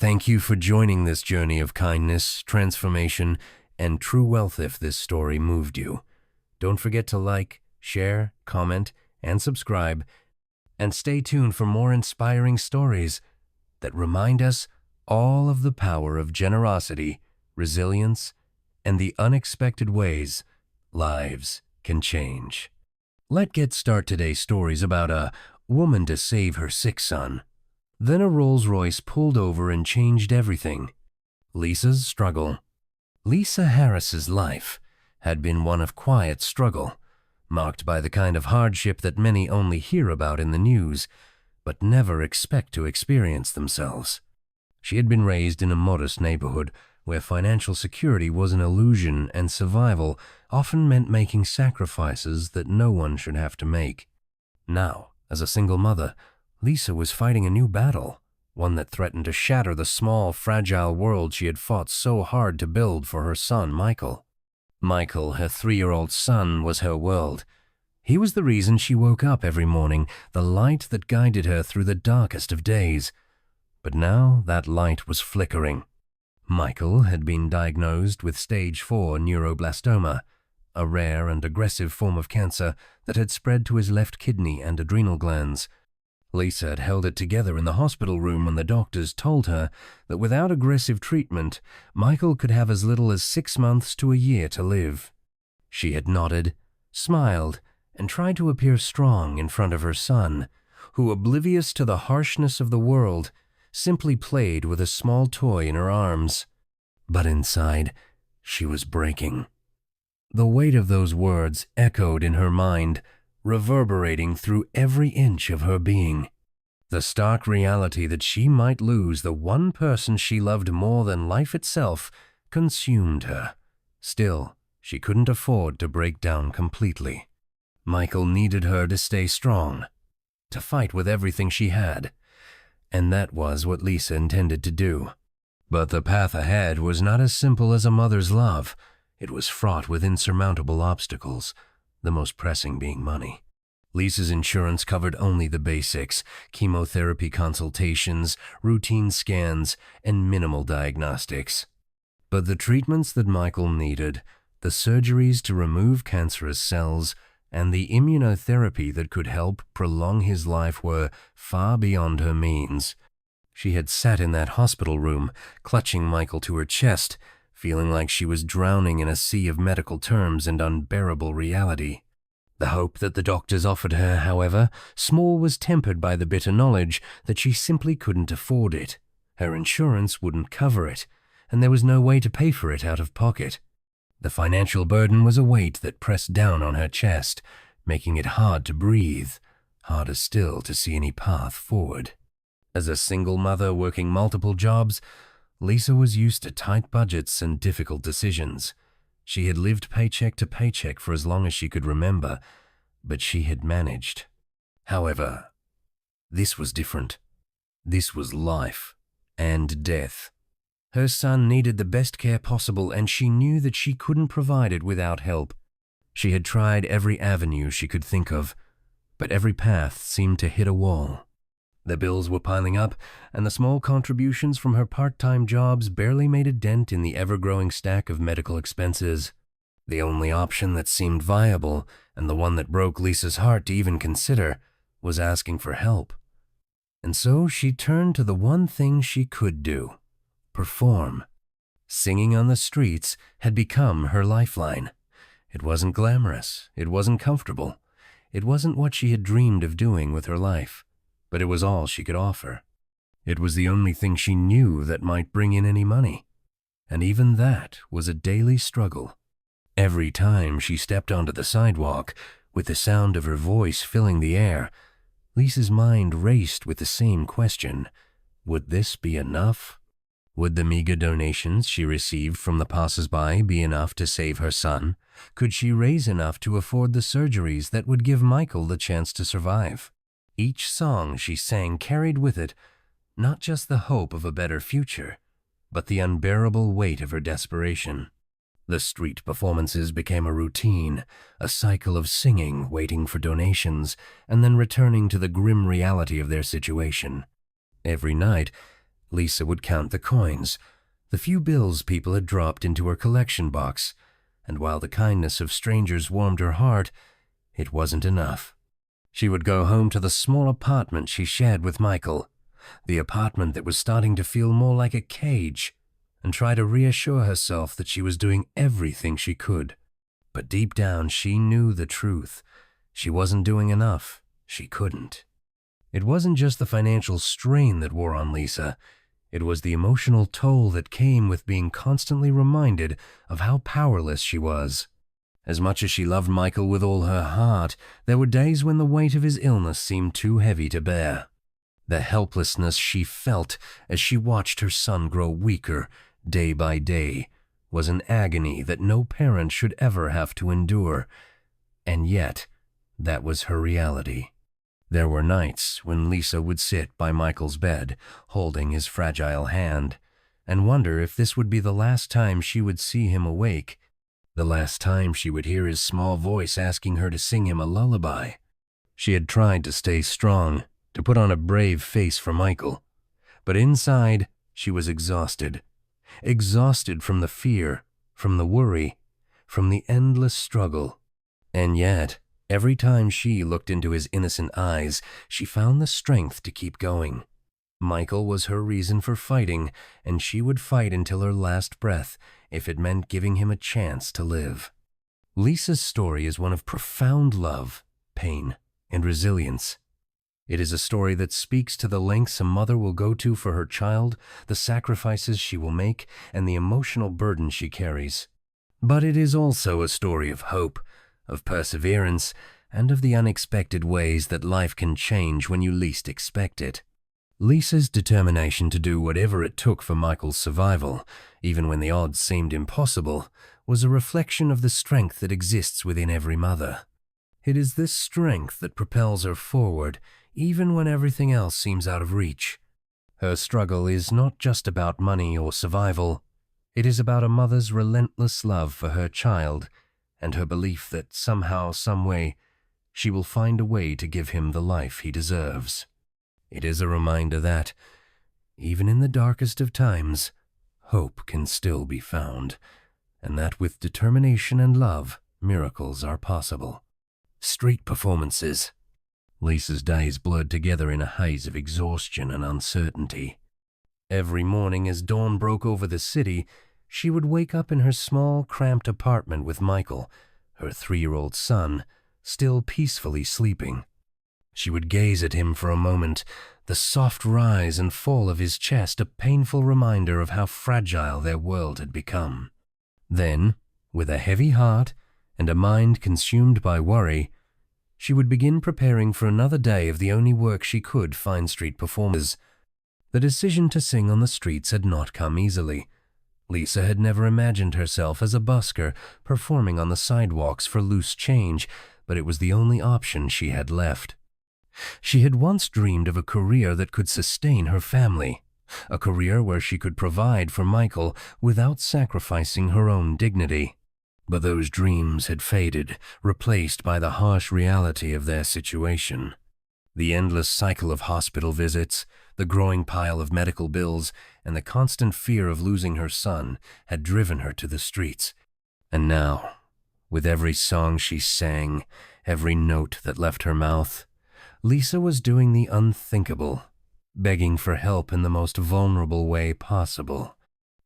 Thank you for joining this journey of kindness, transformation, and true wealth if this story moved you. Don't forget to like, share, comment, and subscribe, and stay tuned for more inspiring stories that remind us all of the power of generosity, resilience, and the unexpected ways lives can change. Let's start today's stories about a woman to save her sick son. Then a Rolls Royce pulled over and changed everything. Lisa's struggle. Lisa Harris's life had been one of quiet struggle, marked by the kind of hardship that many only hear about in the news, but never expect to experience themselves. She had been raised in a modest neighborhood where financial security was an illusion and survival often meant making sacrifices that no one should have to make. Now, as a single mother, Lisa was fighting a new battle, one that threatened to shatter the small, fragile world she had fought so hard to build for her son, Michael. Michael, her 3-year-old son, was her world. He was the reason she woke up every morning, the light that guided her through the darkest of days. But now that light was flickering. Michael had been diagnosed with stage 4 neuroblastoma, a rare and aggressive form of cancer that had spread to his left kidney and adrenal glands. Lisa had held it together in the hospital room when the doctors told her that without aggressive treatment, Michael could have as little as 6 months to a year to live. She had nodded, smiled, and tried to appear strong in front of her son, who, oblivious to the harshness of the world, simply played with a small toy in her arms. But inside, she was breaking. The weight of those words echoed in her mind, reverberating through every inch of her being. The stark reality that she might lose the one person she loved more than life itself consumed her. Still, she couldn't afford to break down completely. Michael needed her to stay strong, to fight with everything she had, and that was what Lisa intended to do. But the path ahead was not as simple as a mother's love. It was fraught with insurmountable obstacles, the most pressing being money. Lisa's insurance covered only the basics: chemotherapy consultations, routine scans, and minimal diagnostics. But the treatments that Michael needed, the surgeries to remove cancerous cells, and the immunotherapy that could help prolong his life were far beyond her means. She had sat in that hospital room, clutching Michael to her chest, feeling like she was drowning in a sea of medical terms and unbearable reality. The hope that the doctors offered her, however, small, was tempered by the bitter knowledge that she simply couldn't afford it. Her insurance wouldn't cover it, and there was no way to pay for it out of pocket. The financial burden was a weight that pressed down on her chest, making it hard to breathe, harder still to see any path forward. As a single mother working multiple jobs, Lisa was used to tight budgets and difficult decisions. She had lived paycheck to paycheck for as long as she could remember, but she had managed. However, this was different. This was life and death. Her son needed the best care possible, and she knew that she couldn't provide it without help. She had tried every avenue she could think of, but every path seemed to hit a wall. The bills were piling up, and the small contributions from her part-time jobs barely made a dent in the ever-growing stack of medical expenses. The only option that seemed viable, and the one that broke Lisa's heart to even consider, was asking for help. And so she turned to the one thing she could do: perform. Singing on the streets had become her lifeline. It wasn't glamorous, it wasn't comfortable, it wasn't what she had dreamed of doing with her life. But it was all she could offer. It was the only thing she knew that might bring in any money. And even that was a daily struggle. Every time she stepped onto the sidewalk, with the sound of her voice filling the air, Lisa's mind raced with the same question: would this be enough? Would the meager donations she received from the passers-by be enough to save her son? Could she raise enough to afford the surgeries that would give Michael the chance to survive? Each song she sang carried with it not just the hope of a better future, but the unbearable weight of her desperation. The street performances became a routine, a cycle of singing, waiting for donations, and then returning to the grim reality of their situation. Every night, Lisa would count the coins, the few bills people had dropped into her collection box, and while the kindness of strangers warmed her heart, it wasn't enough. She would go home to the small apartment she shared with Michael, the apartment that was starting to feel more like a cage, and try to reassure herself that she was doing everything she could. But deep down, she knew the truth. She wasn't doing enough. She couldn't. It wasn't just the financial strain that wore on Lisa. It was the emotional toll that came with being constantly reminded of how powerless she was. As much as she loved Michael with all her heart, there were days when the weight of his illness seemed too heavy to bear. The helplessness she felt as she watched her son grow weaker day by day was an agony that no parent should ever have to endure. And yet, that was her reality. There were nights when Lisa would sit by Michael's bed, holding his fragile hand, and wonder if this would be the last time she would see him awake, the last time she would hear his small voice asking her to sing him a lullaby. She had tried to stay strong, to put on a brave face for Michael, but inside she was exhausted. Exhausted from the fear, from the worry, from the endless struggle. And yet, every time she looked into his innocent eyes, she found the strength to keep going. Michael was her reason for fighting, and she would fight until her last breath if it meant giving him a chance to live. Lisa's story is one of profound love, pain, and resilience. It is a story that speaks to the lengths a mother will go to for her child, the sacrifices she will make, and the emotional burden she carries. But it is also a story of hope, of perseverance, and of the unexpected ways that life can change when you least expect it. Lisa's determination to do whatever it took for Michael's survival, even when the odds seemed impossible, was a reflection of the strength that exists within every mother. It is this strength that propels her forward, even when everything else seems out of reach. Her struggle is not just about money or survival. It is about a mother's relentless love for her child and her belief that somehow, some way, she will find a way to give him the life he deserves. It is a reminder that, even in the darkest of times, hope can still be found, and that with determination and love, miracles are possible. Street performances. Lisa's days blurred together in a haze of exhaustion and uncertainty. Every morning as dawn broke over the city, she would wake up in her small, cramped apartment with Michael, her 3-year-old son, still peacefully sleeping. She would gaze at him for a moment, the soft rise and fall of his chest a painful reminder of how fragile their world had become. Then, with a heavy heart and a mind consumed by worry, she would begin preparing for another day of the only work she could find street performers. The decision to sing on the streets had not come easily. Lisa had never imagined herself as a busker performing on the sidewalks for loose change, but it was the only option she had left. She had once dreamed of a career that could sustain her family, a career where she could provide for Michael without sacrificing her own dignity. But those dreams had faded, replaced by the harsh reality of their situation. The endless cycle of hospital visits, the growing pile of medical bills, and the constant fear of losing her son had driven her to the streets. And now, with every song she sang, every note that left her mouth, Lisa was doing the unthinkable, begging for help in the most vulnerable way possible.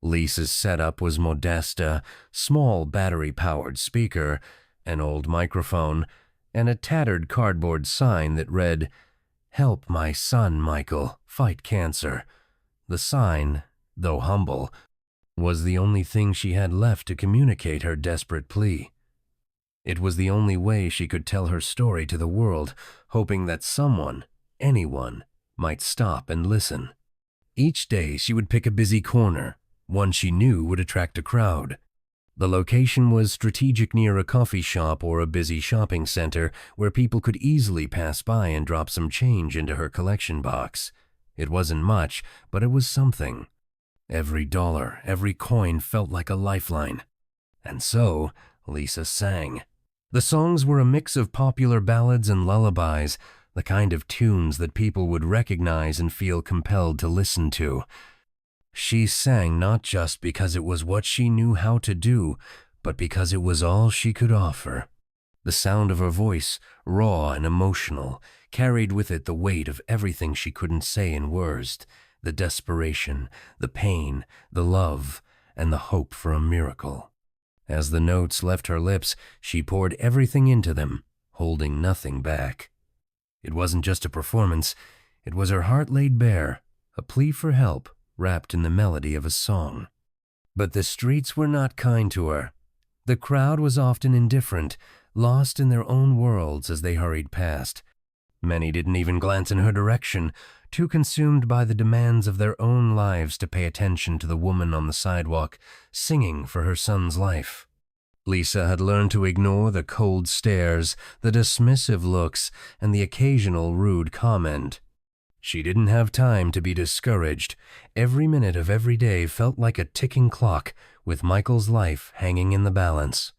Lisa's setup was modest: a small battery-powered speaker, an old microphone, and a tattered cardboard sign that read, "Help my son, Michael, fight cancer." The sign, though humble, was the only thing she had left to communicate her desperate plea. It was the only way she could tell her story to the world, hoping that someone, anyone, might stop and listen. Each day she would pick a busy corner, one she knew would attract a crowd. The location was strategic near a coffee shop or a busy shopping center where people could easily pass by and drop some change into her collection box. It wasn't much, but it was something. Every dollar, every coin felt like a lifeline. And so, Lisa sang. The songs were a mix of popular ballads and lullabies, the kind of tunes that people would recognize and feel compelled to listen to. She sang not just because it was what she knew how to do, but because it was all she could offer. The sound of her voice, raw and emotional, carried with it the weight of everything she couldn't say in words, the desperation, the pain, the love, and the hope for a miracle. As the notes left her lips, she poured everything into them, holding nothing back. It wasn't just a performance, it was her heart laid bare, a plea for help wrapped in the melody of a song. But the streets were not kind to her. The crowd was often indifferent, lost in their own worlds as they hurried past. Many didn't even glance in her direction, too consumed by the demands of their own lives to pay attention to the woman on the sidewalk, singing for her son's life. Lisa had learned to ignore the cold stares, the dismissive looks, and the occasional rude comment. She didn't have time to be discouraged. Every minute of every day felt like a ticking clock, with Michael's life hanging in the balance.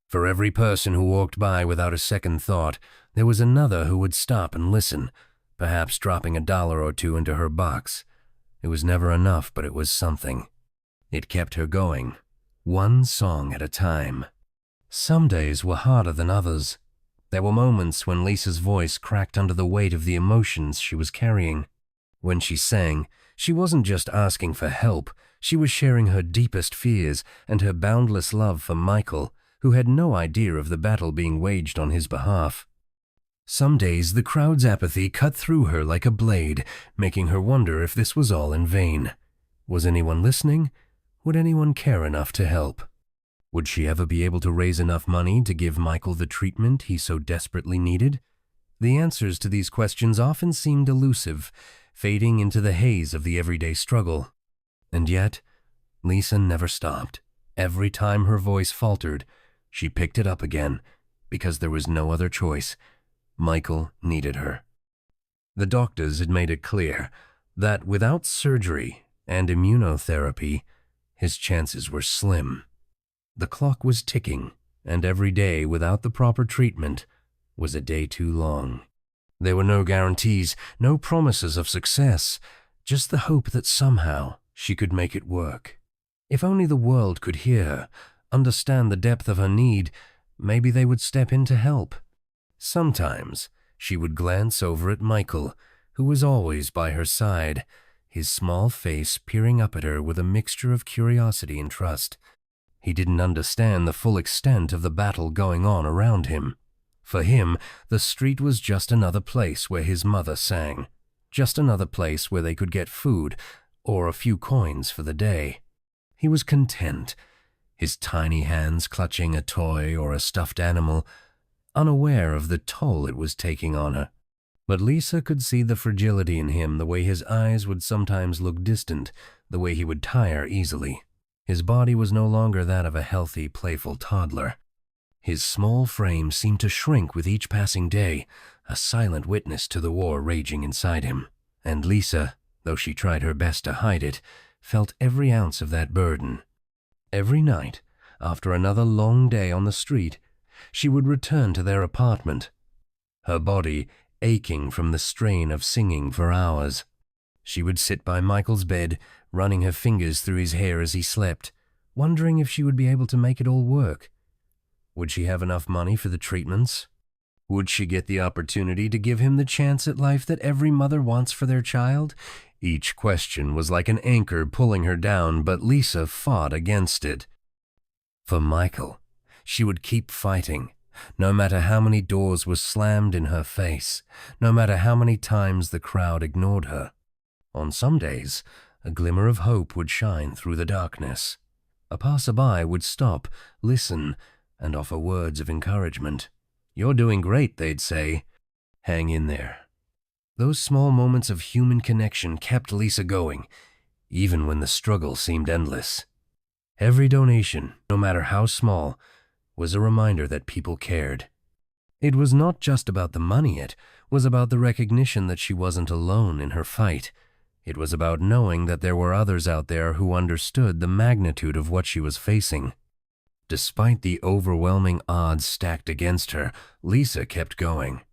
For every person who walked by without a second thought, there was another who would stop and listen, perhaps dropping $1 or $2 into her box. It was never enough, but it was something. It kept her going, one song at a time. Some days were harder than others. There were moments when Lisa's voice cracked under the weight of the emotions she was carrying. When she sang, she wasn't just asking for help, she was sharing her deepest fears and her boundless love for Michael, who had no idea of the battle being waged on his behalf. Some days the crowd's apathy cut through her like a blade, making her wonder if this was all in vain. Was anyone listening? Would anyone care enough to help? Would she ever be able to raise enough money to give Michael the treatment he so desperately needed? The answers to these questions often seemed elusive, fading into the haze of the everyday struggle. And yet, Lisa never stopped. Every time her voice faltered, she picked it up again, because there was no other choice. Michael needed her. The doctors had made it clear that without surgery and immunotherapy, his chances were slim. The clock was ticking, and every day without the proper treatment was a day too long. There were no guarantees, no promises of success, just the hope that somehow she could make it work. If only the world could hear her, understand the depth of her need, maybe they would step in to help. Sometimes she would glance over at Michael, who was always by her side, his small face peering up at her with a mixture of curiosity and trust. He didn't understand the full extent of the battle going on around him. For him, the street was just another place where his mother sang, just another place where they could get food or a few coins for the day. He was content, his tiny hands clutching a toy or a stuffed animal, unaware of the toll it was taking on her. But Lisa could see the fragility in him, the way his eyes would sometimes look distant, the way he would tire easily. His body was no longer that of a healthy, playful toddler. His small frame seemed to shrink with each passing day, a silent witness to the war raging inside him. And Lisa, though she tried her best to hide it, felt every ounce of that burden. Every night, after another long day on the street, she would return to their apartment, her body aching from the strain of singing for hours. She would sit by Michael's bed, running her fingers through his hair as he slept, wondering if she would be able to make it all work. Would she have enough money for the treatments? Would she get the opportunity to give him the chance at life that every mother wants for their child? Each question was like an anchor pulling her down, but Lisa fought against it. For Michael, she would keep fighting, no matter how many doors were slammed in her face, no matter how many times the crowd ignored her. On some days, a glimmer of hope would shine through the darkness. A passerby would stop, listen, and offer words of encouragement. "You're doing great," they'd say. "Hang in there." Those small moments of human connection kept Lisa going, even when the struggle seemed endless. Every donation, no matter how small, was a reminder that people cared. It was not just about the money, it was about the recognition that she wasn't alone in her fight. It was about knowing that there were others out there who understood the magnitude of what she was facing. Despite the overwhelming odds stacked against her, Lisa kept going.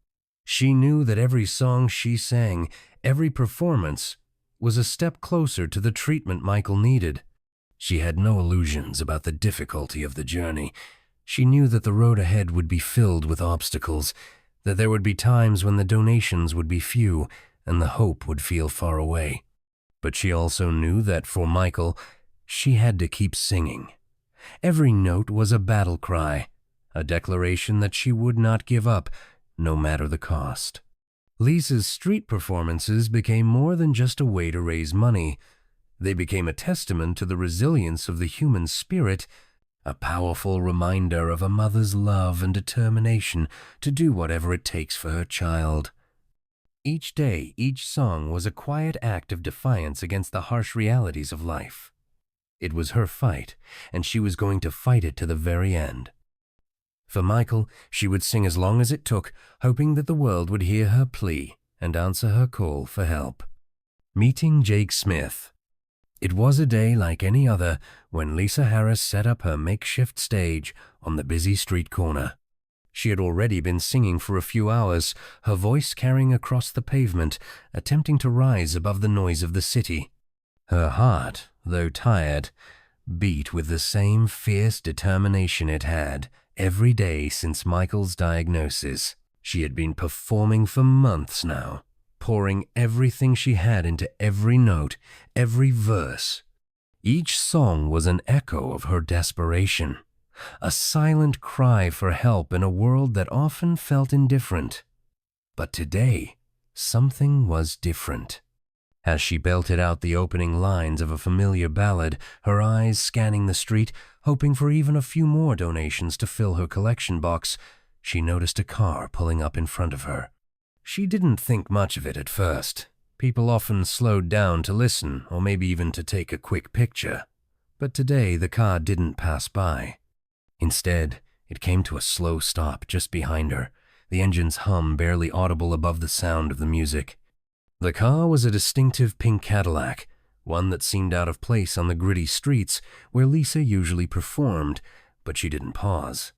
She knew that every song she sang, every performance, was a step closer to the treatment Michael needed. She had no illusions about the difficulty of the journey. She knew that the road ahead would be filled with obstacles, that there would be times when the donations would be few and the hope would feel far away. But she also knew that for Michael, she had to keep singing. Every note was a battle cry, a declaration that she would not give up, no matter the cost. Lisa's street performances became more than just a way to raise money. They became a testament to the resilience of the human spirit, a powerful reminder of a mother's love and determination to do whatever it takes for her child. Each day, each song was a quiet act of defiance against the harsh realities of life. It was her fight, and she was going to fight it to the very end. For Michael, she would sing as long as it took, hoping that the world would hear her plea and answer her call for help. Meeting Jake Smith. It was a day like any other when Lisa Harris set up her makeshift stage on the busy street corner. She had already been singing for a few hours, her voice carrying across the pavement, attempting to rise above the noise of the city. Her heart, though tired, beat with the same fierce determination it had every day since Michael's diagnosis. She had been performing for months now, pouring everything she had into every note, every verse. Each song was an echo of her desperation, a silent cry for help in a world that often felt indifferent. But today, something was different. As she belted out the opening lines of a familiar ballad, her eyes scanning the street, hoping for even a few more donations to fill her collection box, she noticed a car pulling up in front of her. She didn't think much of it at first. People often slowed down to listen or maybe even to take a quick picture. But today the car didn't pass by. Instead, it came to a slow stop just behind her, the engine's hum barely audible above the sound of the music. The car was a distinctive pink Cadillac, one that seemed out of place on the gritty streets where Lisa usually performed, but she didn't pause.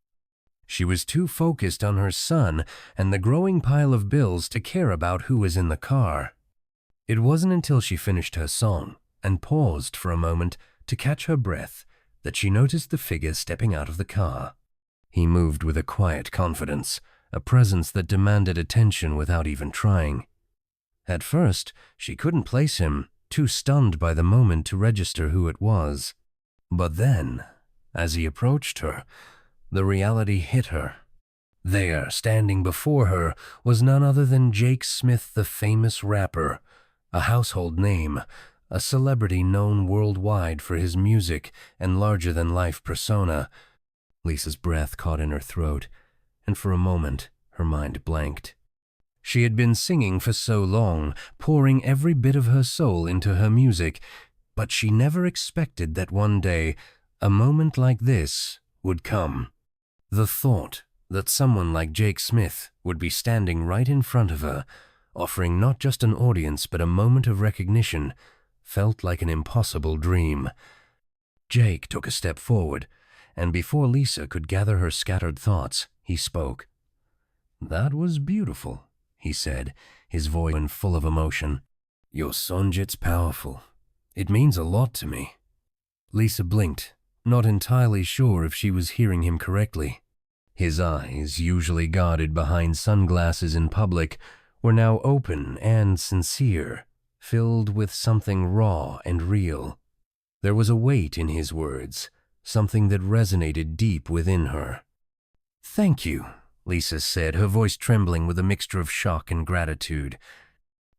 She was too focused on her son and the growing pile of bills to care about who was in the car. It wasn't until she finished her song and paused for a moment to catch her breath that she noticed the figure stepping out of the car. He moved with a quiet confidence, a presence that demanded attention without even trying. At first, she couldn't place him, too stunned by the moment to register who it was. But then, as he approached her, the reality hit her. There, standing before her, was none other than Jake Smith, the famous rapper, a household name, a celebrity known worldwide for his music and larger-than-life persona. Lisa's breath caught in her throat, and for a moment, her mind blanked. She had been singing for so long, pouring every bit of her soul into her music, but she never expected that one day a moment like this would come. The thought that someone like Jake Smith would be standing right in front of her, offering not just an audience but a moment of recognition, felt like an impossible dream. Jake took a step forward, and before Lisa could gather her scattered thoughts, he spoke. "That was beautiful," he said, his voice full of emotion. "Your songit's powerful. It means a lot to me." Lisa blinked, not entirely sure if she was hearing him correctly. His eyes, usually guarded behind sunglasses in public, were now open and sincere, filled with something raw and real. There was a weight in his words, something that resonated deep within her. "Thank you," Lisa said, her voice trembling with a mixture of shock and gratitude.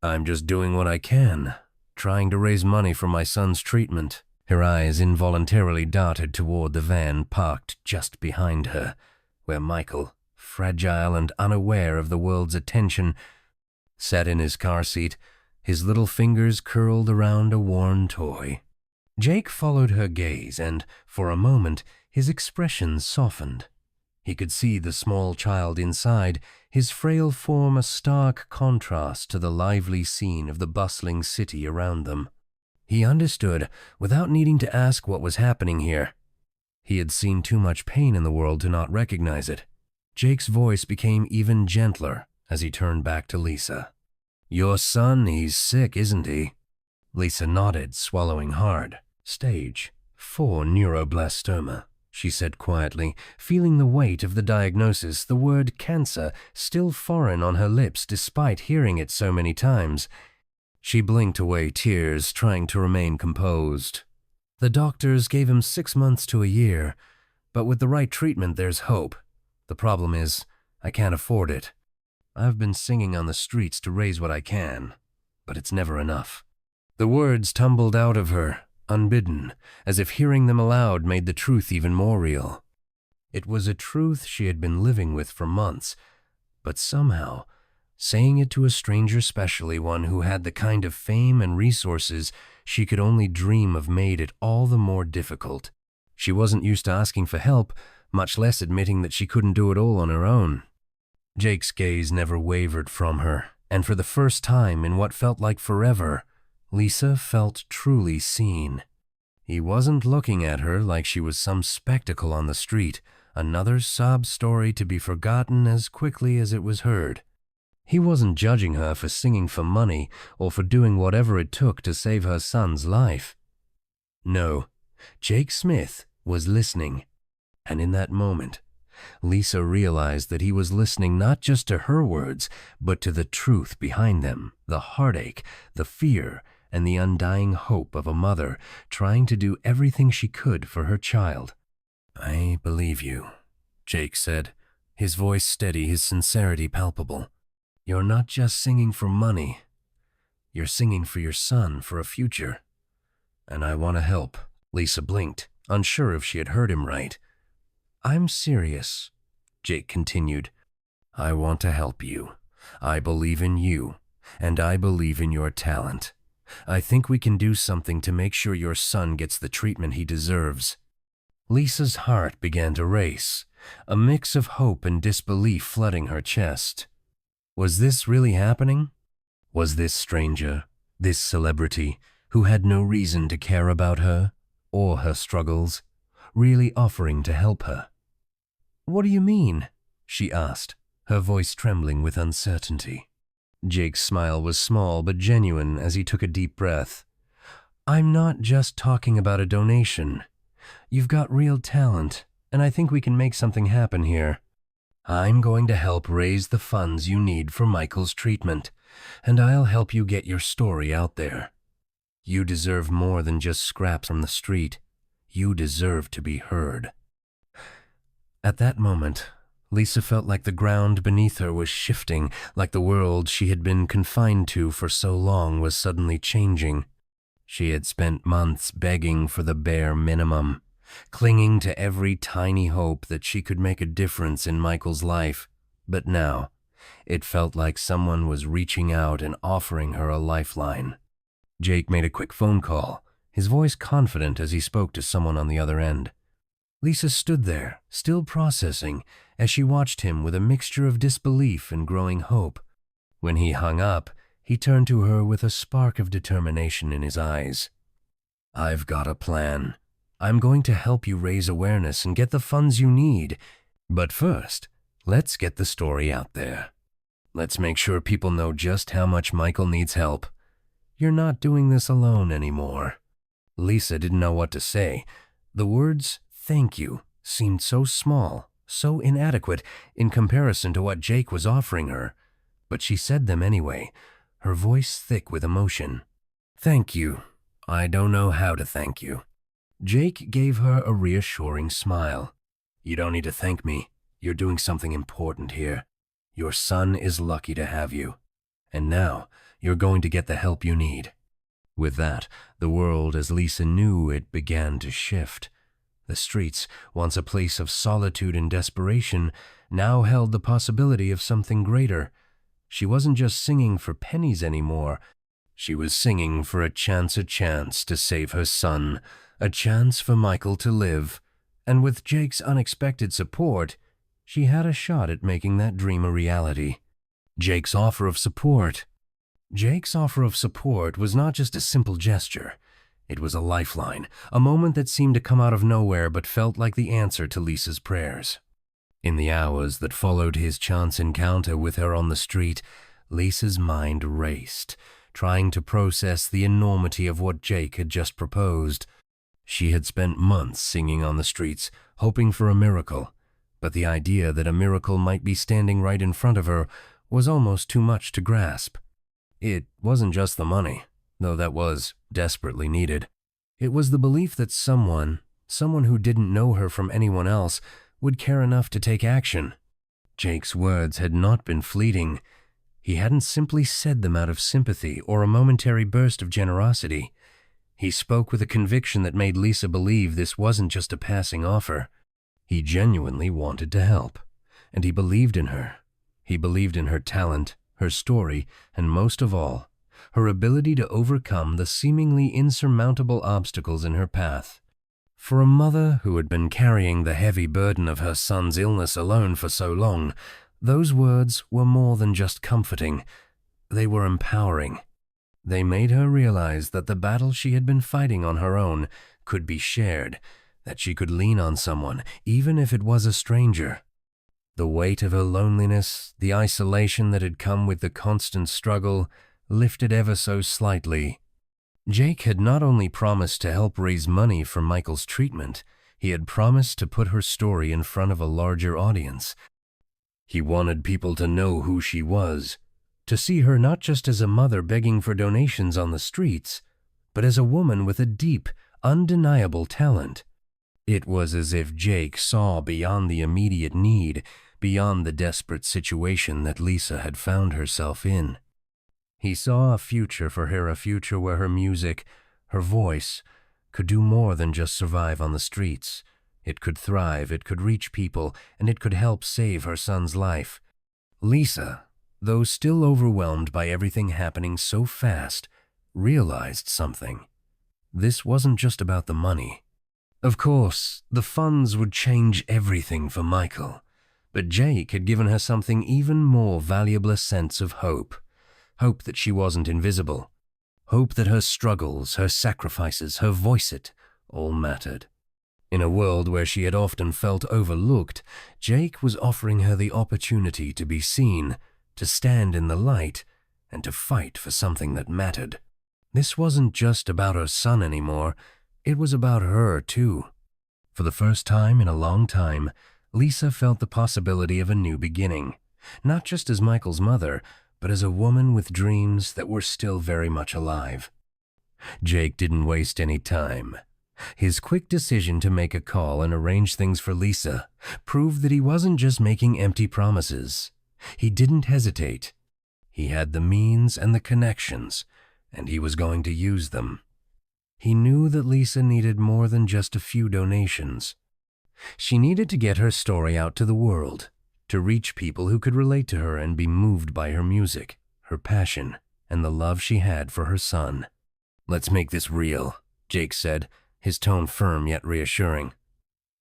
"I'm just doing what I can, trying to raise money for my son's treatment." Her eyes involuntarily darted toward the van parked just behind her, where Michael, fragile and unaware of the world's attention, sat in his car seat, his little fingers curled around a worn toy. Jake followed her gaze, and, for a moment, his expression softened. He could see the small child inside, his frail form a stark contrast to the lively scene of the bustling city around them. He understood, without needing to ask what was happening here. He had seen too much pain in the world to not recognize it. Jake's voice became even gentler as he turned back to Lisa. "Your son, he's sick, isn't he?" Lisa nodded, swallowing hard. "Stage 4 neuroblastoma," she said quietly, feeling the weight of the diagnosis, the word cancer still foreign on her lips despite hearing it so many times. She blinked away tears, trying to remain composed. "The doctors gave him 6 months to a year, but with the right treatment there's hope. The problem is, I can't afford it. I've been singing on the streets to raise what I can, but it's never enough." The words tumbled out of her, unbidden, as if hearing them aloud made the truth even more real. It was a truth she had been living with for months, but somehow, saying it to a stranger, especially one who had the kind of fame and resources she could only dream of, made it all the more difficult. She wasn't used to asking for help, much less admitting that she couldn't do it all on her own. Jake's gaze never wavered from her, and for the first time in what felt like forever, Lisa felt truly seen. He wasn't looking at her like she was some spectacle on the street, another sob story to be forgotten as quickly as it was heard. He wasn't judging her for singing for money or for doing whatever it took to save her son's life. No, Jake Smith was listening, and in that moment, Lisa realized that he was listening not just to her words, but to the truth behind them, the heartache, the fear, and the undying hope of a mother trying to do everything she could for her child. "I believe you," Jake said, his voice steady, his sincerity palpable. "You're not just singing for money. You're singing for your son, for a future. And I want to help." Lisa blinked, unsure if she had heard him right. "I'm serious," Jake continued. "I want to help you. I believe in you, and I believe in your talent. I think we can do something to make sure your son gets the treatment he deserves." Lisa's heart began to race, a mix of hope and disbelief flooding her chest. Was this really happening? Was this stranger, this celebrity, who had no reason to care about her or her struggles, really offering to help her? "What do you mean?" she asked, her voice trembling with uncertainty. Jake's smile was small but genuine as he took a deep breath. "I'm not just talking about a donation. You've got real talent, and I think we can make something happen here. I'm going to help raise the funds you need for Michael's treatment, and I'll help you get your story out there. You deserve more than just scraps from the street. You deserve to be heard." At that moment, Lisa felt like the ground beneath her was shifting, like the world she had been confined to for so long was suddenly changing. She had spent months begging for the bare minimum, clinging to every tiny hope that she could make a difference in Michael's life. But now, it felt like someone was reaching out and offering her a lifeline. Jake made a quick phone call, his voice confident as he spoke to someone on the other end. Lisa stood there, still processing, as she watched him with a mixture of disbelief and growing hope. When he hung up, he turned to her with a spark of determination in his eyes. "I've got a plan. I'm going to help you raise awareness and get the funds you need. But first, let's get the story out there. Let's make sure people know just how much Michael needs help. You're not doing this alone anymore." Lisa didn't know what to say. The words, "thank you," seemed so small, so inadequate in comparison to what Jake was offering her. But she said them anyway, her voice thick with emotion. "Thank you. I don't know how to thank you." Jake gave her a reassuring smile. "You don't need to thank me. You're doing something important here. Your son is lucky to have you. And now, you're going to get the help you need." With that, the world as Lisa knew it began to shift. The streets, once a place of solitude and desperation, now held the possibility of something greater. She wasn't just singing for pennies anymore. She was singing for a chance to save her son, a chance for Michael to live. And with Jake's unexpected support, she had a shot at making that dream a reality. Jake's offer of support was not just a simple gesture. It was a lifeline, a moment that seemed to come out of nowhere but felt like the answer to Lisa's prayers. In the hours that followed his chance encounter with her on the street, Lisa's mind raced, trying to process the enormity of what Jake had just proposed. She had spent months singing on the streets, hoping for a miracle, but the idea that a miracle might be standing right in front of her was almost too much to grasp. It wasn't just the money, though that was desperately needed. It was the belief that someone who didn't know her from anyone else, would care enough to take action. Jake's words had not been fleeting. He hadn't simply said them out of sympathy or a momentary burst of generosity. He spoke with a conviction that made Lisa believe this wasn't just a passing offer. He genuinely wanted to help, and he believed in her. He believed in her talent, her story, and most of all, her ability to overcome the seemingly insurmountable obstacles in her path. For a mother who had been carrying the heavy burden of her son's illness alone for so long, those words were more than just comforting. They were empowering. They made her realize that the battle she had been fighting on her own could be shared, that she could lean on someone, even if it was a stranger. The weight of her loneliness, the isolation that had come with the constant struggle, lifted ever so slightly. Jake had not only promised to help raise money for Michael's treatment, he had promised to put her story in front of a larger audience. He wanted people to know who she was, to see her not just as a mother begging for donations on the streets, but as a woman with a deep, undeniable talent. It was as if Jake saw beyond the immediate need, beyond the desperate situation that Lisa had found herself in. He saw a future for her, a future where her music, her voice, could do more than just survive on the streets. It could thrive, it could reach people, and it could help save her son's life. Lisa, though still overwhelmed by everything happening so fast, realized something. This wasn't just about the money. Of course, the funds would change everything for Michael, but Jake had given her something even more valuable, a sense of hope. Hope that she wasn't invisible. Hope that her struggles, her sacrifices, her voice, it all mattered. In a world where she had often felt overlooked, Jake was offering her the opportunity to be seen, to stand in the light, and to fight for something that mattered. This wasn't just about her son anymore, it was about her too. For the first time in a long time, Lisa felt the possibility of a new beginning, not just as Michael's mother, but as a woman with dreams that were still very much alive. Jake didn't waste any time. His quick decision to make a call and arrange things for Lisa proved that he wasn't just making empty promises. He didn't hesitate. He had the means and the connections, and he was going to use them. He knew that Lisa needed more than just a few donations. She needed to get her story out to the world, to reach people who could relate to her and be moved by her music, her passion, and the love she had for her son. "Let's make this real," Jake said, his tone firm yet reassuring.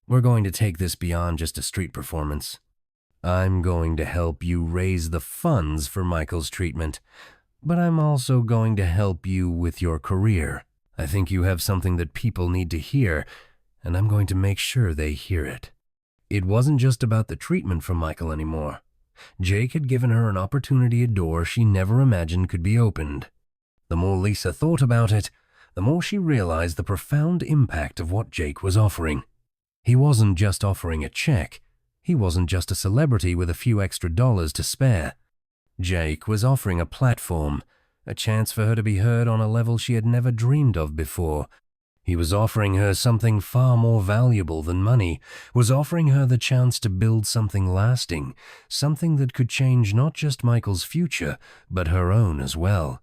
"We're going to take this beyond just a street performance. I'm going to help you raise the funds for Michael's treatment, but I'm also going to help you with your career. I think you have something that people need to hear, and I'm going to make sure they hear it." It wasn't just about the treatment for Michael anymore. Jake had given her an opportunity, a door she never imagined could be opened. The more Lisa thought about it, the more she realized the profound impact of what Jake was offering. He wasn't just offering a check. He wasn't just a celebrity with a few extra dollars to spare. Jake was offering a platform, a chance for her to be heard on a level she had never dreamed of before. He was offering her something far more valuable than money, was offering her the chance to build something lasting, something that could change not just Michael's future, but her own as well.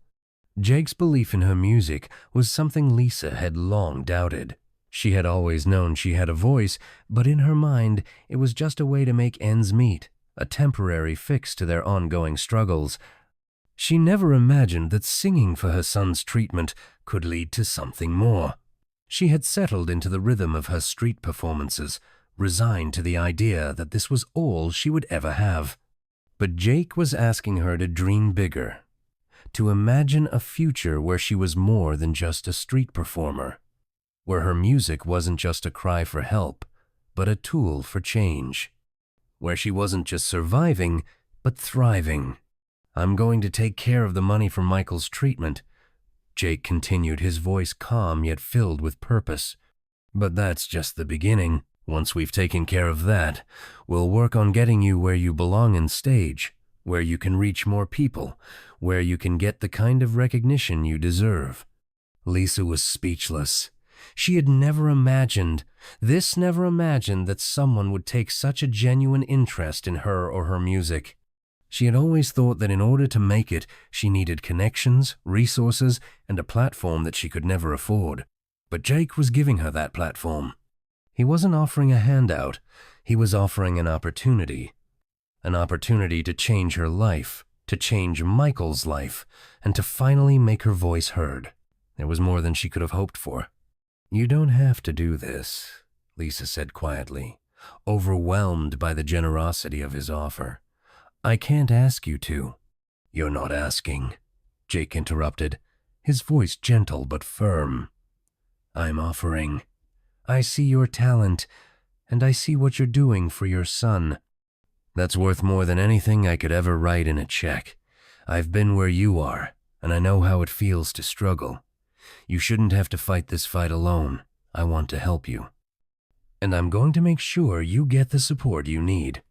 Jake's belief in her music was something Lisa had long doubted. She had always known she had a voice, but in her mind, it was just a way to make ends meet, a temporary fix to their ongoing struggles. She never imagined that singing for her son's treatment could lead to something more. She had settled into the rhythm of her street performances, resigned to the idea that this was all she would ever have. But Jake was asking her to dream bigger, to imagine a future where she was more than just a street performer, where her music wasn't just a cry for help, but a tool for change, where she wasn't just surviving, but thriving. I'm going to take care of the money from Michael's treatment. Jake continued, his voice calm yet filled with purpose. But that's just the beginning. Once we've taken care of that, we'll work on getting you where you belong in stage, where you can reach more people, where you can get the kind of recognition you deserve. Lisa was speechless. She had never imagined that someone would take such a genuine interest in her or her music. She had always thought that in order to make it, she needed connections, resources, and a platform that she could never afford. But Jake was giving her that platform. He wasn't offering a handout, he was offering an opportunity. An opportunity to change her life, to change Michael's life, and to finally make her voice heard. There was more than she could have hoped for. "You don't have to do this," Lisa said quietly, overwhelmed by the generosity of his offer. "I can't ask you to." "You're not asking," Jake interrupted, his voice gentle but firm. "I'm offering. I see your talent, and I see what you're doing for your son. That's worth more than anything I could ever write in a check. I've been where you are, and I know how it feels to struggle. You shouldn't have to fight this fight alone. I want to help you. And I'm going to make sure you get the support you need."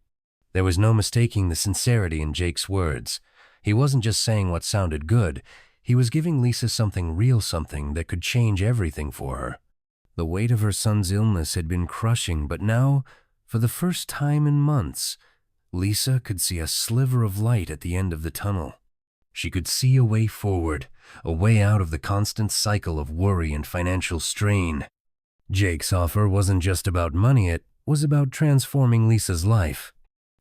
There was no mistaking the sincerity in Jake's words. He wasn't just saying what sounded good. He was giving Lisa something real, something that could change everything for her. The weight of her son's illness had been crushing, but now, for the first time in months, Lisa could see a sliver of light at the end of the tunnel. She could see a way forward, a way out of the constant cycle of worry and financial strain. Jake's offer wasn't just about money, it was about transforming Lisa's life.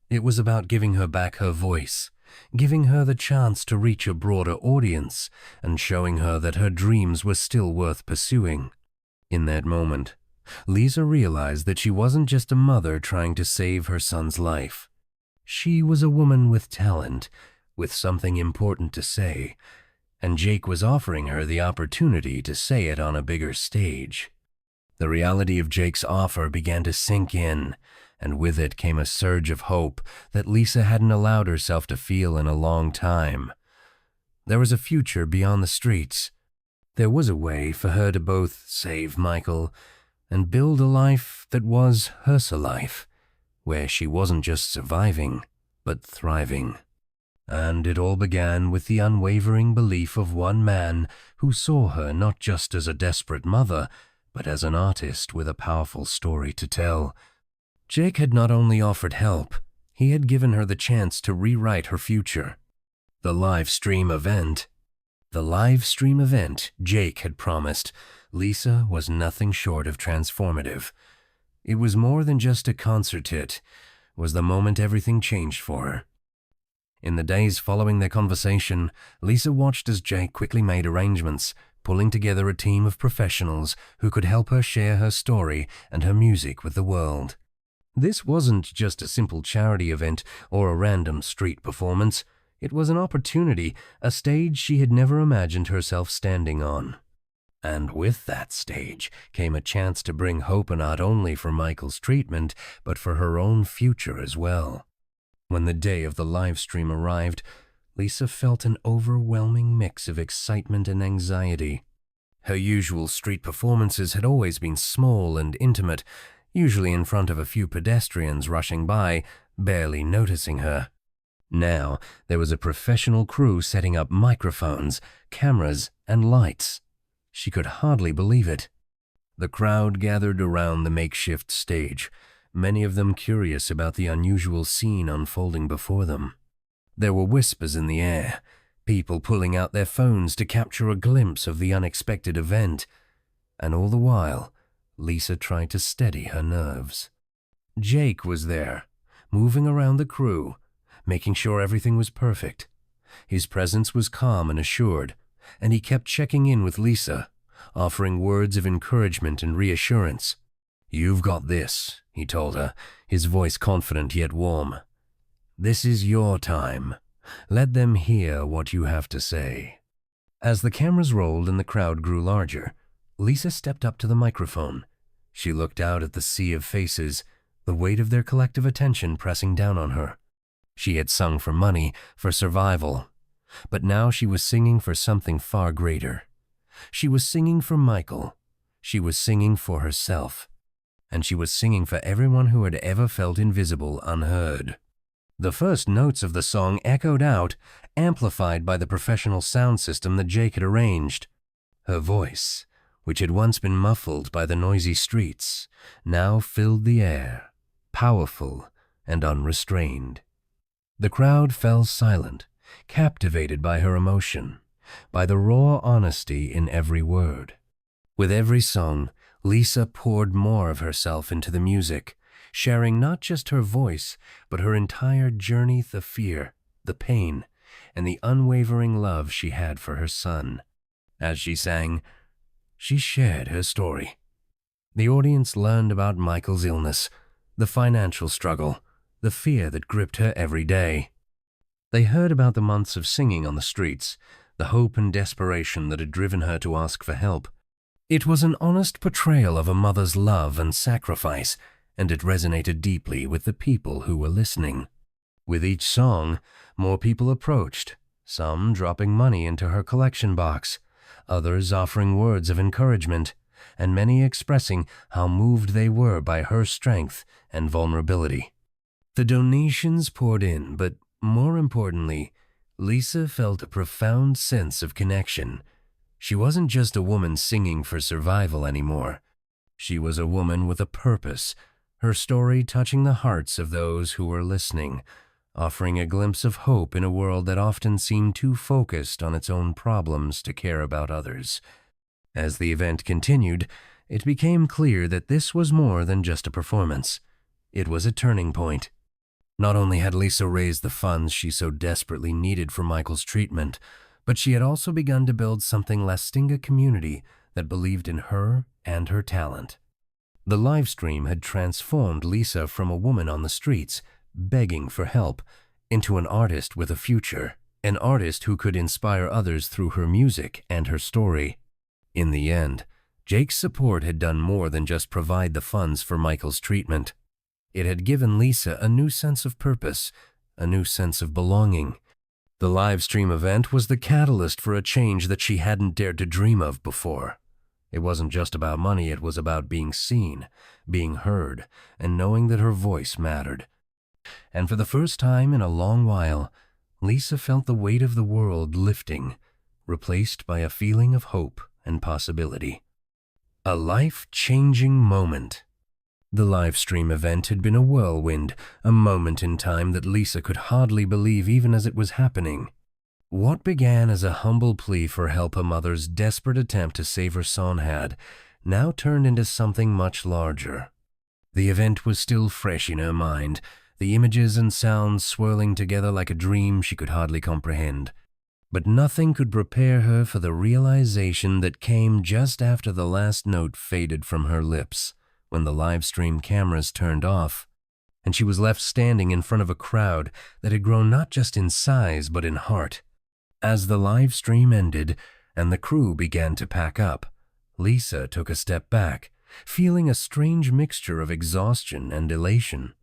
It was about giving her back her voice, giving her the chance to reach a broader audience, and showing her that her dreams were still worth pursuing. In that moment, Lisa realized that she wasn't just a mother trying to save her son's life. She was a woman with talent, with something important to say, and Jake was offering her the opportunity to say it on a bigger stage. The reality of Jake's offer began to sink in, and with it came a surge of hope that Lisa hadn't allowed herself to feel in a long time. There was a future beyond the streets. There was a way for her to both save Michael and build a life that was her life, where she wasn't just surviving, but thriving. And it all began with the unwavering belief of one man who saw her not just as a desperate mother, but as an artist with a powerful story to tell. Jake had not only offered help, he had given her the chance to rewrite her future. The live stream event Jake had promised Lisa was nothing short of transformative. It was more than just a concert hit, it was the moment everything changed for her. In the days following their conversation, Lisa watched as Jake quickly made arrangements, pulling together a team of professionals who could help her share her story and her music with the world. This wasn't just a simple charity event or a random street performance. It was an opportunity, a stage she had never imagined herself standing on. And with that stage came a chance to bring hope not only for Michael's treatment, but for her own future as well. When the day of the live stream arrived, Lisa felt an overwhelming mix of excitement and anxiety. Her usual street performances had always been small and intimate, usually in front of a few pedestrians rushing by, barely noticing her. Now, there was a professional crew setting up microphones, cameras, and lights. She could hardly believe it. The crowd gathered around the makeshift stage, many of them curious about the unusual scene unfolding before them. There were whispers in the air, people pulling out their phones to capture a glimpse of the unexpected event, and all the while, Lisa tried to steady her nerves. Jake was there, moving around the crew, making sure everything was perfect. His presence was calm and assured, and he kept checking in with Lisa, offering words of encouragement and reassurance. "You've got this," he told her, his voice confident yet warm. "This is your time. Let them hear what you have to say." As the cameras rolled and the crowd grew larger, Lisa stepped up to the microphone. She looked out at the sea of faces, the weight of their collective attention pressing down on her. She had sung for money, for survival, But now she was singing for something far greater. She was singing for Michael. She was singing for herself. And she was singing for everyone who had ever felt invisible, unheard. The first notes of the song echoed out, amplified by the professional sound system that Jake had arranged. Her voice, which had once been muffled by the noisy streets, now filled the air, powerful and unrestrained. The crowd fell silent, captivated by her emotion, by the raw honesty in every word. With every song, Lisa poured more of herself into the music, sharing not just her voice, but her entire journey, the fear, the pain, and the unwavering love she had for her son. As she sang, she shared her story. The audience learned about Michael's illness, the financial struggle, the fear that gripped her every day. They heard about the months of singing on the streets, the hope and desperation that had driven her to ask for help. It was an honest portrayal of a mother's love and sacrifice, and it resonated deeply with the people who were listening. With each song, more people approached, some dropping money into her collection box, others offering words of encouragement, and many expressing how moved they were by her strength and vulnerability. The donations poured in, but more importantly, Lisa felt a profound sense of connection. She wasn't just a woman singing for survival anymore. She was a woman with a purpose, her story touching the hearts of those who were listening, offering a glimpse of hope in a world that often seemed too focused on its own problems to care about others. As the event continued, it became clear that this was more than just a performance. It was a turning point. Not only had Lisa raised the funds she so desperately needed for Michael's treatment, but she had also begun to build something lasting, a community that believed in her and her talent. The live stream had transformed Lisa from a woman on the streets, begging for help, into an artist with a future, an artist who could inspire others through her music and her story. In the end, Jake's support had done more than just provide the funds for Michael's treatment. It had given Lisa a new sense of purpose, a new sense of belonging. The live stream event was the catalyst for a change that she hadn't dared to dream of before. It wasn't just about money, it was about being seen, being heard, and knowing that her voice mattered. And for the first time in a long while, Lisa felt the weight of the world lifting, replaced by a feeling of hope and possibility. A life-changing moment. The live stream event had been a whirlwind, a moment in time that Lisa could hardly believe even as it was happening. What began as a humble plea for help, a mother's desperate attempt to save her son, had now turned into something much larger. The event was still fresh in her mind, the images and sounds swirling together like a dream she could hardly comprehend. But nothing could prepare her for the realization that came just after the last note faded from her lips, when the live stream cameras turned off, and she was left standing in front of a crowd that had grown not just in size but in heart. As the live stream ended and the crew began to pack up, Lisa took a step back, feeling a strange mixture of exhaustion and elation.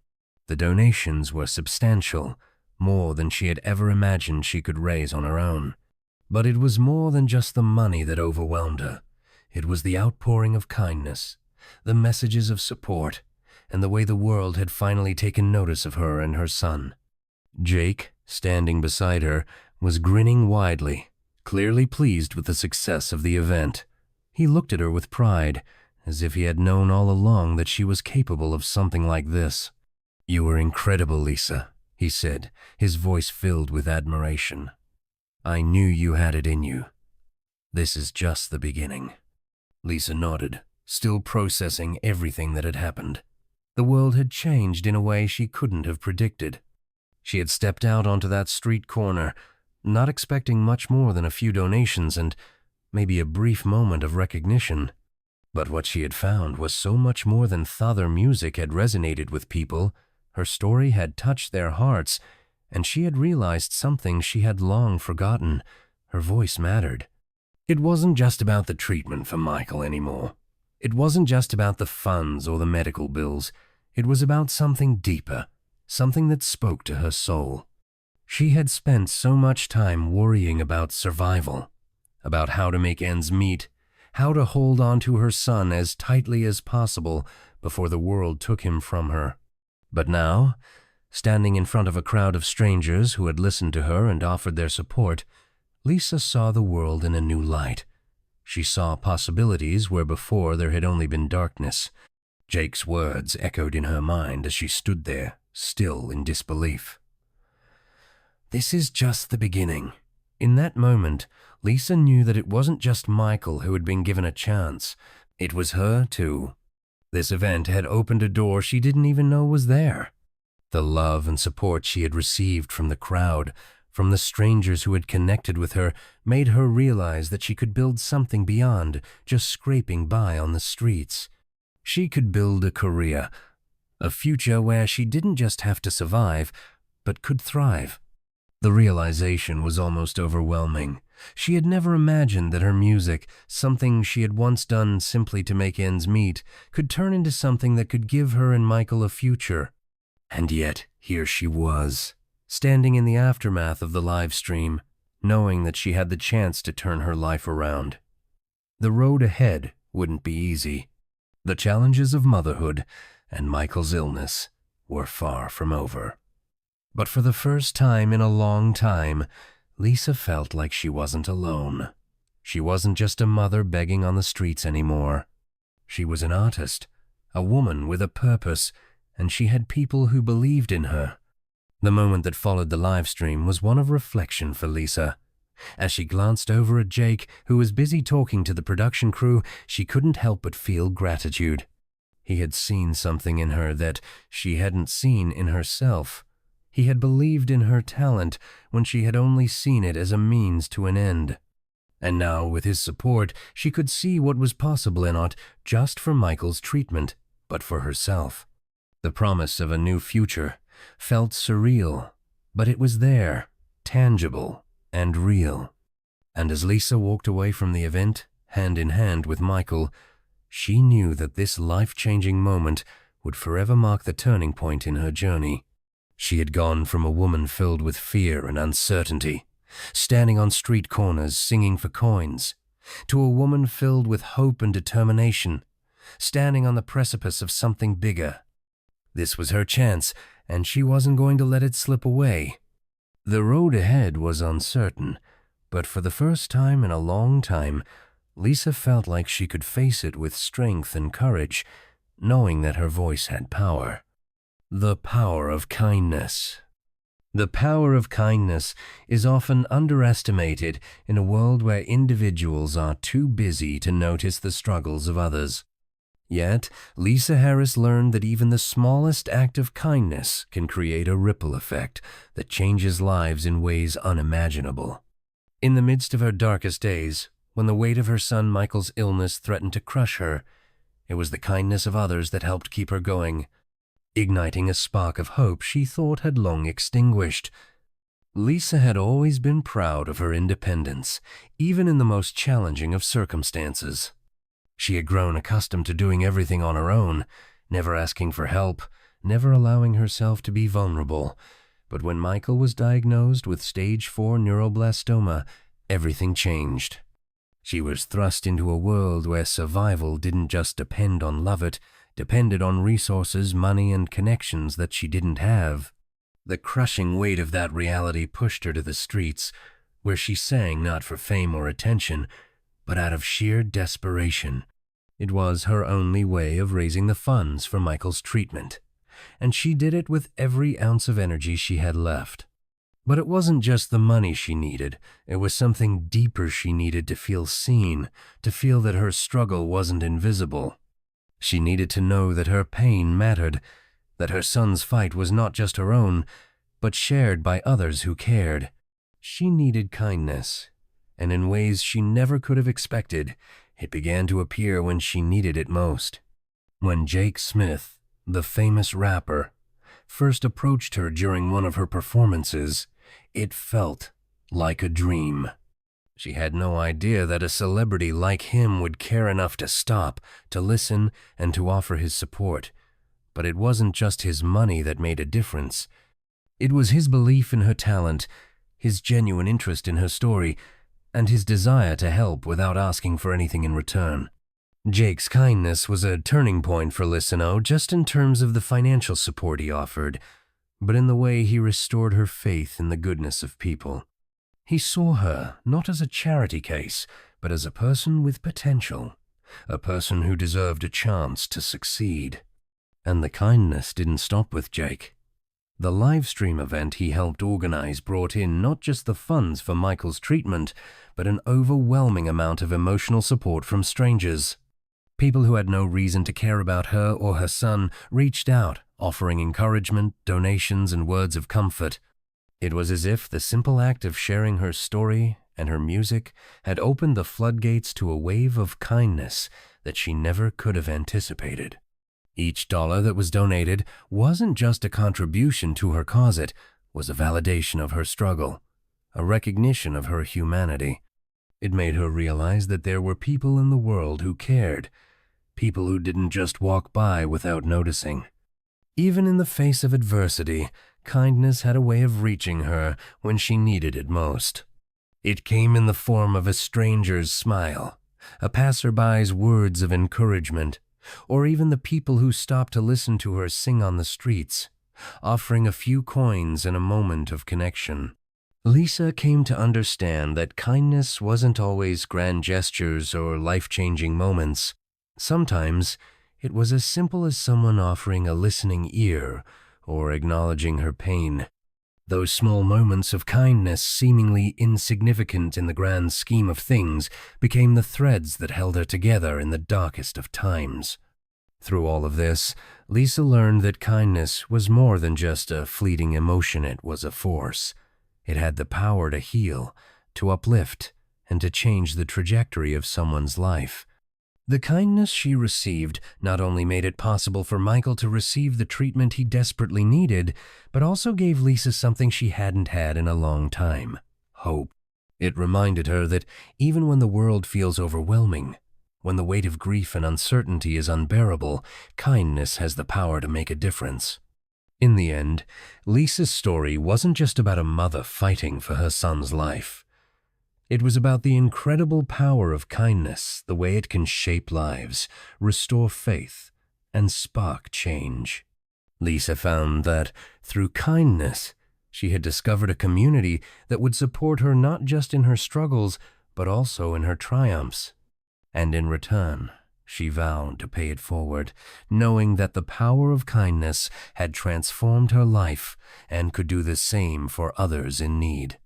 The donations were substantial, more than she had ever imagined she could raise on her own. But it was more than just the money that overwhelmed her. It was the outpouring of kindness, the messages of support, and the way the world had finally taken notice of her and her son. Jake, standing beside her, was grinning widely, clearly pleased with the success of the event. He looked at her with pride, as if he had known all along that she was capable of something like this. "You were incredible, Lisa," he said, his voice filled with admiration. "I knew you had it in you. This is just the beginning." Lisa nodded, still processing everything that had happened. The world had changed in a way she couldn't have predicted. She had stepped out onto that street corner, not expecting much more than a few donations and maybe a brief moment of recognition. But what she had found was so much more than Father music had resonated with people. Her story had touched their hearts, and she had realized something she had long forgotten. Her voice mattered. It wasn't just about the treatment for Michael anymore. It wasn't just about the funds or the medical bills. It was about something deeper, something that spoke to her soul. She had spent so much time worrying about survival, about how to make ends meet, how to hold on to her son as tightly as possible before the world took him from her. But now, standing in front of a crowd of strangers who had listened to her and offered their support, Lisa saw the world in a new light. She saw possibilities where before there had only been darkness. Jake's words echoed in her mind as she stood there, still in disbelief. This is just the beginning. In that moment, Lisa knew that it wasn't just Michael who had been given a chance. It was her, too. This event had opened a door she didn't even know was there. The love and support she had received from the crowd, from the strangers who had connected with her, made her realize that she could build something beyond just scraping by on the streets. She could build a career, a future where she didn't just have to survive, but could thrive. The realization was almost overwhelming. She had never imagined that her music, something she had once done simply to make ends meet, could turn into something that could give her and Michael a future. And yet, here she was, standing in the aftermath of the live stream, knowing that she had the chance to turn her life around. The road ahead wouldn't be easy. The challenges of motherhood and Michael's illness were far from over. But for the first time in a long time, Lisa felt like she wasn't alone. She wasn't just a mother begging on the streets anymore. She was an artist, a woman with a purpose, and she had people who believed in her. The moment that followed the live stream was one of reflection for Lisa. As she glanced over at Jake, who was busy talking to the production crew, she couldn't help but feel gratitude. He had seen something in her that she hadn't seen in herself. He had believed in her talent when she had only seen it as a means to an end. And now, with his support, she could see what was possible not just for Michael's treatment, but for herself. The promise of a new future felt surreal, but it was there, tangible and real. And as Lisa walked away from the event, hand in hand with Michael, she knew that this life-changing moment would forever mark the turning point in her journey. She had gone from a woman filled with fear and uncertainty, standing on street corners singing for coins, to a woman filled with hope and determination, standing on the precipice of something bigger. This was her chance, and she wasn't going to let it slip away. The road ahead was uncertain, but for the first time in a long time, Lisa felt like she could face it with strength and courage, knowing that her voice had power. The power of kindness. The power of kindness is often underestimated in a world where individuals are too busy to notice the struggles of others. Yet, Lisa Harris learned that even the smallest act of kindness can create a ripple effect that changes lives in ways unimaginable. In the midst of her darkest days, when the weight of her son Michael's illness threatened to crush her, it was the kindness of others that helped keep her going, igniting a spark of hope she thought had long extinguished. Lisa had always been proud of her independence, even in the most challenging of circumstances. She had grown accustomed to doing everything on her own, never asking for help, never allowing herself to be vulnerable. But when Michael was diagnosed with stage 4 neuroblastoma, everything changed. She was thrust into a world where survival didn't just depend on love, it depended on resources, money, and connections that she didn't have. The crushing weight of that reality pushed her to the streets, where she sang not for fame or attention, but out of sheer desperation. It was her only way of raising the funds for Michael's treatment, and she did it with every ounce of energy she had left. But it wasn't just the money she needed, it was something deeper she needed to feel seen, to feel that her struggle wasn't invisible. She needed to know that her pain mattered, that her son's fight was not just her own, but shared by others who cared. She needed kindness, and in ways she never could have expected, it began to appear when she needed it most. When Jake Smith, the famous rapper, first approached her during one of her performances, it felt like a dream. She had no idea that a celebrity like him would care enough to stop, to listen, and to offer his support. But it wasn't just his money that made a difference. It was his belief in her talent, his genuine interest in her story, and his desire to help without asking for anything in return. Jake's kindness was a turning point for Lissano, just in terms of the financial support he offered, but in the way he restored her faith in the goodness of people. He saw her not as a charity case, but as a person with potential, a person who deserved a chance to succeed. And the kindness didn't stop with Jake. The livestream event he helped organize brought in not just the funds for Michael's treatment, but an overwhelming amount of emotional support from strangers. People who had no reason to care about her or her son reached out, offering encouragement, donations, and words of comfort. It was as if the simple act of sharing her story and her music had opened the floodgates to a wave of kindness that she never could have anticipated. Each dollar that was donated wasn't just a contribution to her cause, it was a validation of her struggle, a recognition of her humanity. It made her realize that there were people in the world who cared, people who didn't just walk by without noticing. Even in the face of adversity, kindness had a way of reaching her when she needed it most. It came in the form of a stranger's smile, a passerby's words of encouragement, or even the people who stopped to listen to her sing on the streets, offering a few coins and a moment of connection. Lisa came to understand that kindness wasn't always grand gestures or life-changing moments. Sometimes it was as simple as someone offering a listening ear or acknowledging her pain. Those small moments of kindness, seemingly insignificant in the grand scheme of things, became the threads that held her together in the darkest of times. Through all of this, Lisa learned that kindness was more than just a fleeting emotion, it was a force. It had the power to heal, to uplift, and to change the trajectory of someone's life. The kindness she received not only made it possible for Michael to receive the treatment he desperately needed, but also gave Lisa something she hadn't had in a long time: hope. It reminded her that even when the world feels overwhelming, when the weight of grief and uncertainty is unbearable, kindness has the power to make a difference. In the end, Lisa's story wasn't just about a mother fighting for her son's life. It was about the incredible power of kindness, the way it can shape lives, restore faith, and spark change. Lisa found that, through kindness, she had discovered a community that would support her not just in her struggles, but also in her triumphs. And in return, she vowed to pay it forward, knowing that the power of kindness had transformed her life and could do the same for others in need.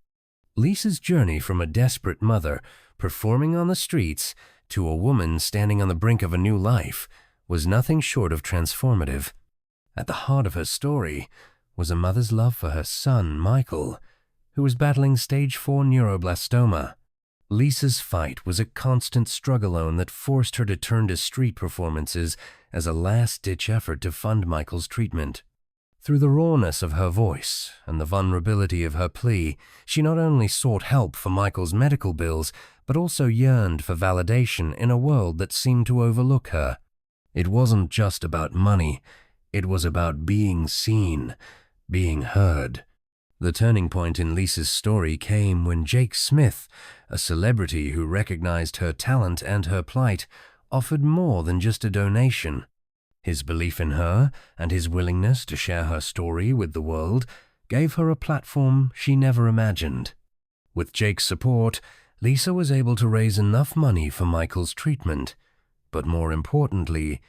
Lisa's journey from a desperate mother performing on the streets to a woman standing on the brink of a new life was nothing short of transformative. At the heart of her story was a mother's love for her son, Michael, who was battling stage 4 neuroblastoma. Lisa's fight was a constant struggle that forced her to turn to street performances as a last-ditch effort to fund Michael's treatment. Through the rawness of her voice and the vulnerability of her plea, she not only sought help for Michael's medical bills, but also yearned for validation in a world that seemed to overlook her. It wasn't just about money, it was about being seen, being heard. The turning point in Lisa's story came when Jake Smith, a celebrity who recognized her talent and her plight, offered more than just a donation. His belief in her and his willingness to share her story with the world gave her a platform she never imagined. With Jake's support, Lisa was able to raise enough money for Michael's treatment, but more importantly,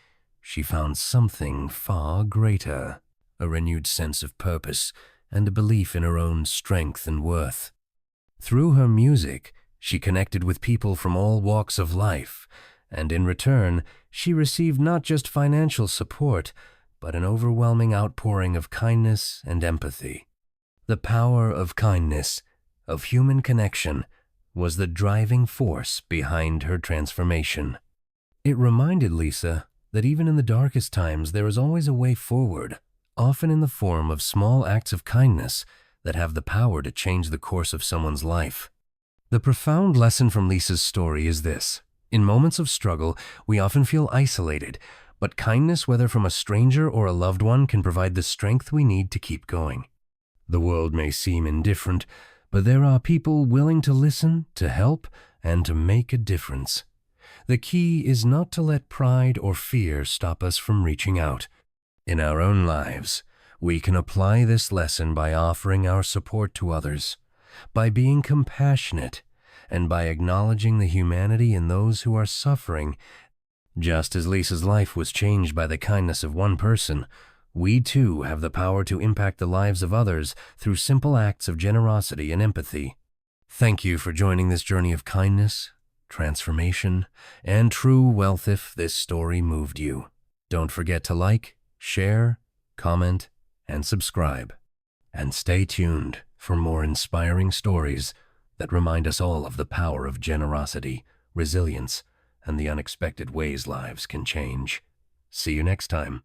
she found something far greater: a renewed sense of purpose and a belief in her own strength and worth. Through her music, she connected with people from all walks of life, and in return, she received not just financial support, but an overwhelming outpouring of kindness and empathy. The power of kindness, of human connection, was the driving force behind her transformation. It reminded Lisa that even in the darkest times there is always a way forward, often in the form of small acts of kindness that have the power to change the course of someone's life. The profound lesson from Lisa's story is this: in moments of struggle, we often feel isolated, but kindness, whether from a stranger or a loved one, can provide the strength we need to keep going. The world may seem indifferent, but there are people willing to listen, to help, and to make a difference. The key is not to let pride or fear stop us from reaching out. In our own lives, we can apply this lesson by offering our support to others, by being compassionate, and by acknowledging the humanity in those who are suffering. Just as Lisa's life was changed by the kindness of one person, we too have the power to impact the lives of others through simple acts of generosity and empathy. Thank you for joining this journey of kindness, transformation, and true wealth if this story moved you. Don't forget to like, share, comment, and subscribe. And stay tuned for more inspiring stories that remind us all of the power of generosity, resilience, and the unexpected ways lives can change. See you next time.